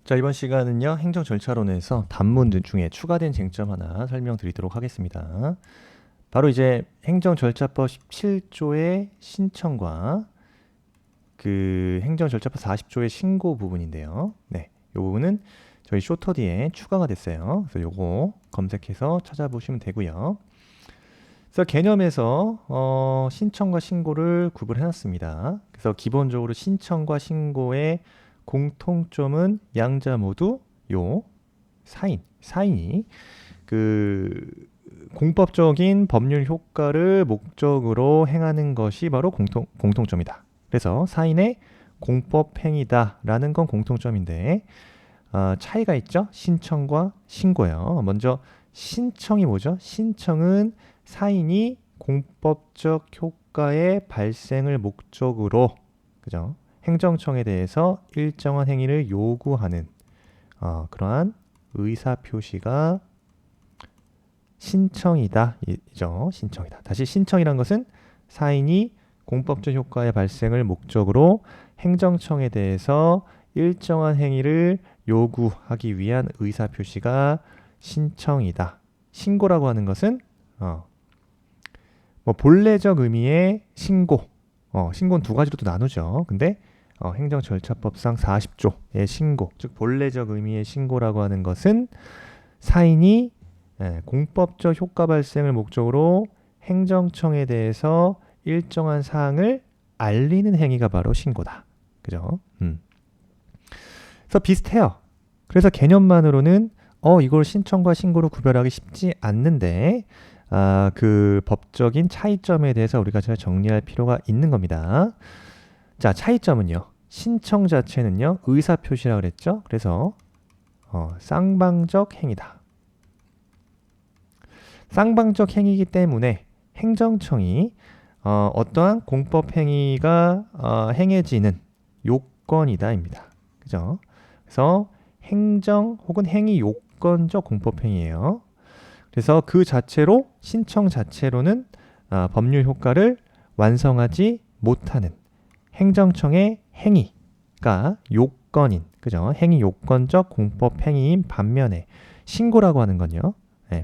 자, 이번 시간은요, 행정 절차론에서 단문 중에 추가된 쟁점 하나 설명드리도록 하겠습니다. 바로 이제 행정 절차법 17조의 신청과 그 행정 절차법 40조의 신고 부분인데요. 네, 이 부분은 저희 쇼터디에 추가가 됐어요. 그래서 요거 검색해서 찾아보시면 되고요. 그래서 개념에서 신청과 신고를 구분해놨습니다. 그래서 기본적으로 신청과 신고의 공통점은 양자 모두 요 사인이 그 공법적인 법률 효과를 목적으로 행하는 것이 바로 공통점이다. 그래서 사인의 공법 행위다라는 건 공통점인데 차이가 있죠. 신청과 신고요. 먼저 신청이 뭐죠? 신청은 사인이 공법적 효과의 발생을 목적으로, 그죠? 행정청에 대해서 일정한 행위를 요구하는 그러한 의사 표시가 신청이다. 이죠. 신청이다. 다시 신청이란 것은 사인이 공법적 효과의 발생을 목적으로 행정청에 대해서 일정한 행위를 요구하기 위한 의사 표시가 신청이다. 신고라고 하는 것은 뭐 본래적 의미의 신고, 신고는 두 가지로 또 나누죠. 근데 행정절차법상 40조의 신고, 즉 본래적 의미의 신고라고 하는 것은 사인이 공법적 효과 발생을 목적으로 행정청에 대해서 일정한 사항을 알리는 행위가 바로 신고다. 그죠? 그래서 비슷해요. 그래서 개념만으로는 이걸 신청과 신고로 구별하기 쉽지 않는데 그 법적인 차이점에 대해서 우리가 잘 정리할 필요가 있는 겁니다. 자, 차이점은요. 신청 자체는요. 의사표시라고 그랬죠. 그래서 쌍방적 행위다. 쌍방적 행위이기 때문에 행정청이 어떠한 공법 행위가 행해지는 요건이다 입니다. 그죠? 그래서 행정 혹은 행위 요건적 공법 행위예요. 그래서 그 자체로 신청 자체로는 법률 효과를 완성하지 못하는 행정청의 행위가 요건인, 그죠? 행위 요건적 공법 행위인 반면에 신고라고 하는 건요.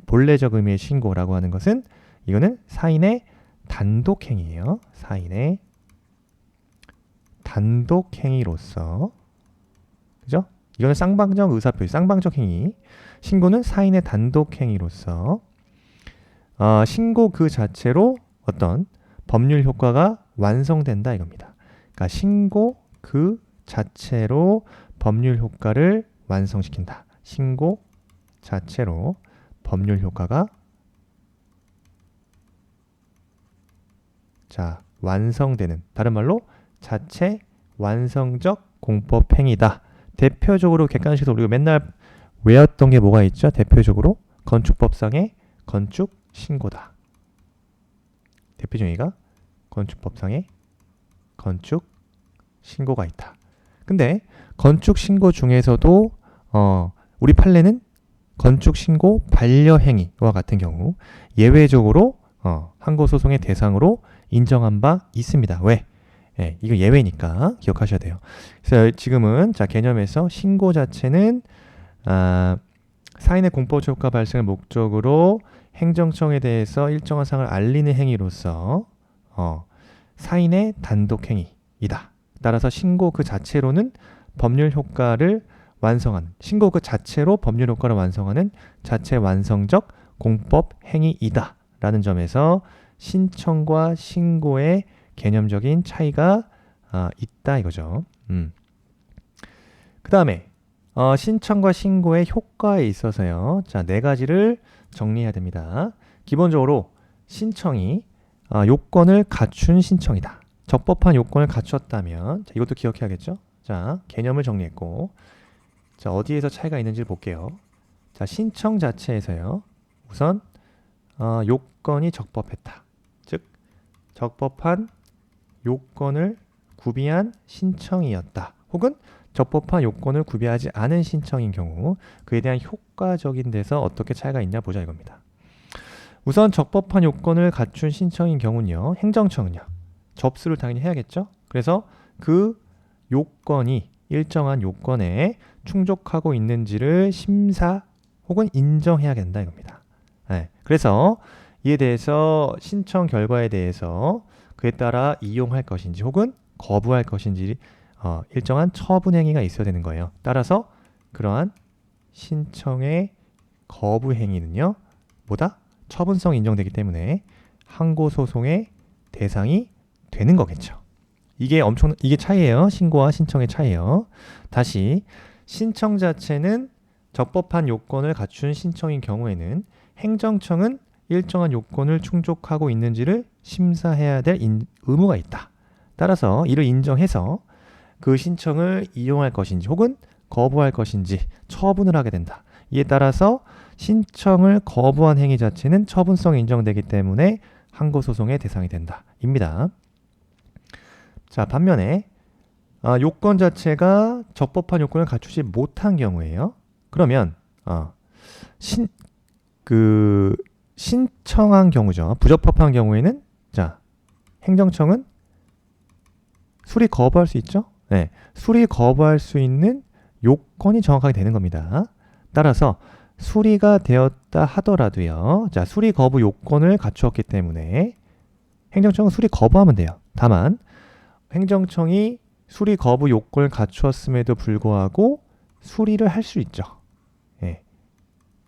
본래적 의미의 신고라고 하는 것은 이거는 사인의 단독 행위예요. 사인의 단독 행위로서, 그죠? 이거는 쌍방적 의사표시, 쌍방적 행위. 신고는 사인의 단독 행위로서 신고 그 자체로 어떤 법률 효과가 완성된다 이겁니다. 그러니까 신고 그 자체로 법률 효과를 완성시킨다. 신고 자체로 법률 효과가 완성되는, 다른 말로 자체 완성적 공법 행위다. 대표적으로 객관식에서 우리가 맨날 외웠던 게 뭐가 있죠? 대표적으로 건축법상의 건축 신고다. 대표 정의가 건축법상의 건축 신고가 있다. 근데 건축 신고 중에서도 우리 판례는 건축 신고 반려행위와 같은 경우 예외적으로 항고소송의 대상으로 인정한 바 있습니다. 왜? 이거 예외니까 기억하셔야 돼요. 그래서 지금은 개념에서 신고 자체는 사인의 공법적 효과 발생을 목적으로 행정청에 대해서 일정한 사항을 알리는 행위로서 사인의 단독 행위이다. 따라서 신고 그 자체로는 법률 효과를 완성하는, 신고 그 자체로 법률 효과를 완성하는 자체 완성적 공법 행위이다 라는 점에서 신청과 신고의 개념적인 차이가 있다 이거죠. 그 다음에 신청과 신고의 효과에 있어서요. 자, 네 가지를 정리해야 됩니다. 기본적으로 신청이 요건을 갖춘 신청이다. 적법한 요건을 갖췄다면, 자, 이것도 기억해야겠죠? 자, 개념을 정리했고, 자, 어디에서 차이가 있는지 볼게요. 자, 신청 자체에서요. 우선 요건이 적법했다. 즉, 적법한 요건을 구비한 신청이었다. 혹은 적법한 요건을 구비하지 않은 신청인 경우 그에 대한 효과적인 데서 어떻게 차이가 있냐 보자 이겁니다. 우선 적법한 요건을 갖춘 신청인 경우는요. 행정청은요. 접수를 당연히 해야겠죠. 그래서 그 요건이 일정한 요건에 충족하고 있는지를 심사 혹은 인정해야 된다 이겁니다. 네. 그래서 이에 대해서 신청 결과에 대해서 그에 따라 이용할 것인지 혹은 거부할 것인지 일정한 처분 행위가 있어야 되는 거예요. 따라서 그러한 신청의 거부 행위는요, 뭐다? 처분성이 인정되기 때문에 항고 소송의 대상이 되는 거겠죠. 이게 차이예요. 신고와 신청의 차이예요. 다시 신청 자체는 적법한 요건을 갖춘 신청인 경우에는 행정청은 일정한 요건을 충족하고 있는지를 심사해야 될 의무가 있다. 따라서 이를 인정해서 그 신청을 이용할 것인지 혹은 거부할 것인지 처분을 하게 된다. 이에 따라서 신청을 거부한 행위 자체는 처분성이 인정되기 때문에 항고소송의 대상이 된다. 입니다. 자, 반면에 요건 자체가 적법한 요건을 갖추지 못한 경우에요. 그러면 신청한 경우죠. 부적법한 경우에는 자, 행정청은 수리 거부할 수 있죠. 네, 수리 거부할 수 있는 요건이 정확하게 되는 겁니다. 따라서 수리가 되었다 하더라도요. 자, 수리 거부 요건을 갖추었기 때문에 행정청은 수리 거부하면 돼요. 다만 행정청이 수리 거부 요건을 갖추었음에도 불구하고 수리를 할 수 있죠. 예.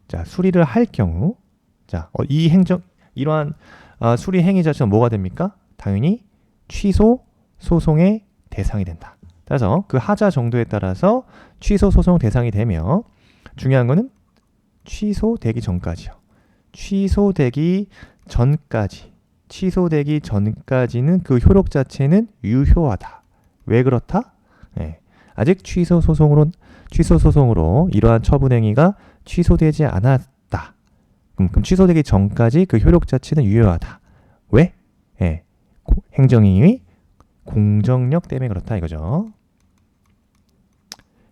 자, 수리를 할 경우, 자, 이러한 수리 행위 자체가 뭐가 됩니까? 당연히 취소 소송의 대상이 된다. 따라서 그 하자 정도에 따라서 취소 소송 대상이 되며 중요한 거는 취소되기 전까지요. 취소되기 전까지는 그 효력 자체는 유효하다. 왜 그렇다? 네. 아직 취소 소송으로 이러한 처분 행위가 취소되지 않았다. 그럼 취소되기 전까지 그 효력 자체는 유효하다. 왜? 네. 행정행위의 공정력 때문에 그렇다 이거죠.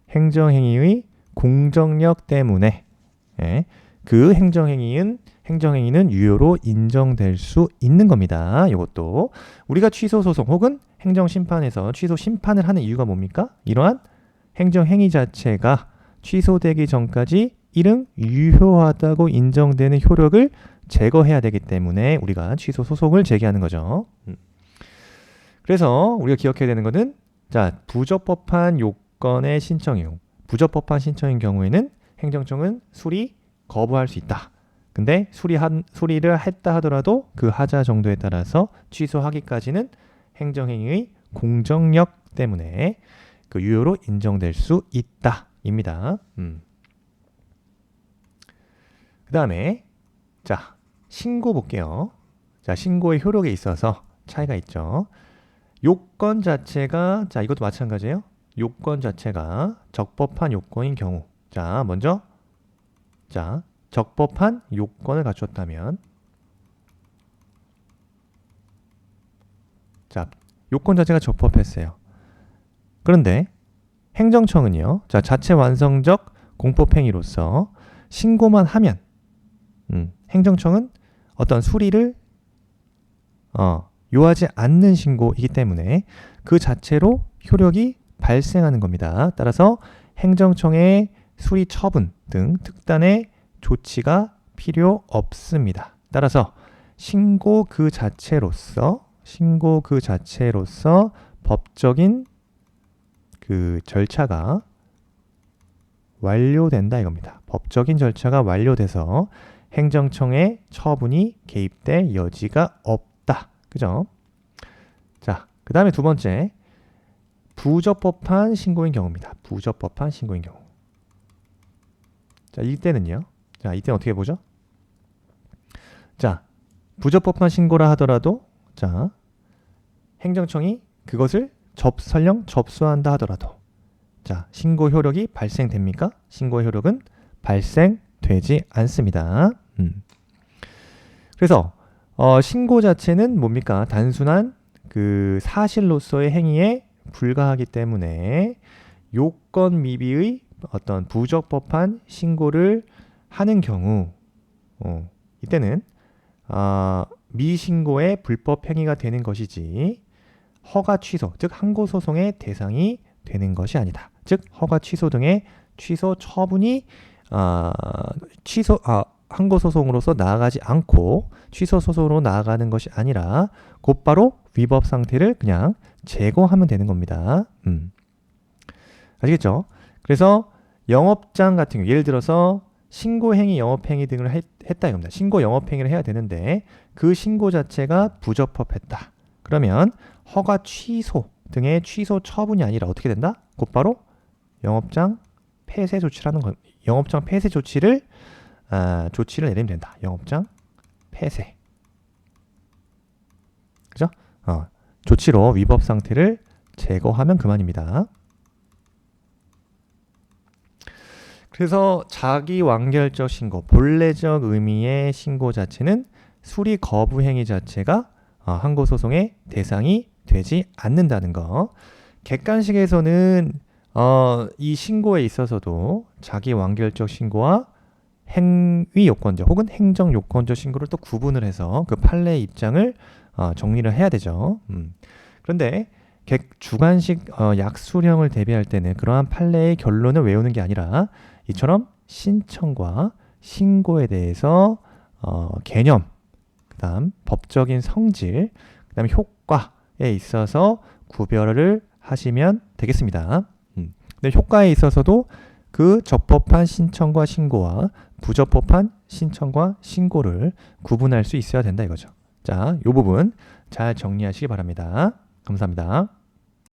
행정행위의 공정력 때문에 그 행정행위는 유효로 인정될 수 있는 겁니다. 이것도 우리가 취소 소송 혹은 행정심판에서 취소 심판을 하는 이유가 뭡니까? 이러한 행정행위 자체가 취소되기 전까지 이른 유효하다고 인정되는 효력을 제거해야 되기 때문에 우리가 취소 소송을 제기하는 거죠. 그래서 우리가 기억해야 되는 것은 자, 부적법한 요건의 신청이요. 부적법한 신청인 경우에는 행정청은 수리 거부할 수 있다. 근데 수리를 했다 하더라도 그 하자 정도에 따라서 취소하기까지는 행정행위의 공정력 때문에 그 유효로 인정될 수 있다. 입니다. 그 다음에 자, 신고 볼게요. 자, 신고의 효력에 있어서 차이가 있죠. 요건 자체가 자, 이것도 마찬가지예요. 요건 자체가 적법한 요건인 경우. 자, 먼저 자, 적법한 요건을 갖췄다면 자, 요건 자체가 적법했어요. 그런데 행정청은요. 자, 자체 완성적 공법행위로서 신고만 하면 행정청은 어떤 수리를 요하지 않는 신고이기 때문에 그 자체로 효력이 발생하는 겁니다. 따라서 행정청의 수리 처분 등 특단의 조치가 필요 없습니다. 따라서 신고 그 자체로서 법적인 그 절차가 완료된다 이겁니다. 법적인 절차가 완료돼서 행정청의 처분이 개입될 여지가 없다. 그죠? 자, 그 다음에 두 번째 부적법한 신고인 경우입니다. 부적법한 신고인 경우. 자, 이때는요. 자, 이때는 어떻게 보죠? 자, 부적법한 신고라 하더라도 자, 행정청이 그것을 설령 접수한다 하더라도 자, 신고 효력이 발생됩니까? 신고 효력은 발생되지 않습니다. 그래서 신고 자체는 뭡니까? 단순한 그 사실로서의 행위에 불과하기 때문에 요건 미비의 어떤 부적법한 신고를 하는 경우 이때는 미신고의 불법 행위가 되는 것이지 허가 취소, 즉 항고소송의 대상이 되는 것이 아니다. 즉 허가 취소 등의 취소 처분이 항고 소송으로서 나아가지 않고 취소 소송으로 나아가는 것이 아니라 곧바로 위법 상태를 그냥 제거하면 되는 겁니다. 아시겠죠? 그래서 영업장 같은 경우 예를 들어서 신고행위, 영업행위 등을 했다 이겁니다. 신고, 영업행위를 해야 되는데 그 신고 자체가 부적법했다. 그러면 허가 취소 등의 취소 처분이 아니라 어떻게 된다? 곧바로 영업장 폐쇄 조치라는 거, 영업장 폐쇄 조치를 내리면 된다. 영업장 폐쇄. 그죠? 조치로 위법 상태를 제거하면 그만입니다. 그래서 자기 완결적 신고, 본래적 의미의 신고 자체는 수리 거부 행위 자체가 항고 소송의 대상이 되지 않는다는 거. 객관식에서는 이 신고에 있어서도 자기 완결적 신고와 행위 요건적 혹은 행정 요건적 신고를 또 구분을 해서 그 판례의 입장을 정리를 해야 되죠. 그런데 주관식 약수령을 대비할 때는 그러한 판례의 결론을 외우는 게 아니라 이처럼 신청과 신고에 대해서 개념, 그다음 법적인 성질, 그다음 효과에 있어서 구별을 하시면 되겠습니다. 근데 효과에 있어서도 그 적법한 신청과 신고와 부적법한 신청과 신고를 구분할 수 있어야 된다 이거죠. 자, 이 부분 잘 정리하시기 바랍니다. 감사합니다.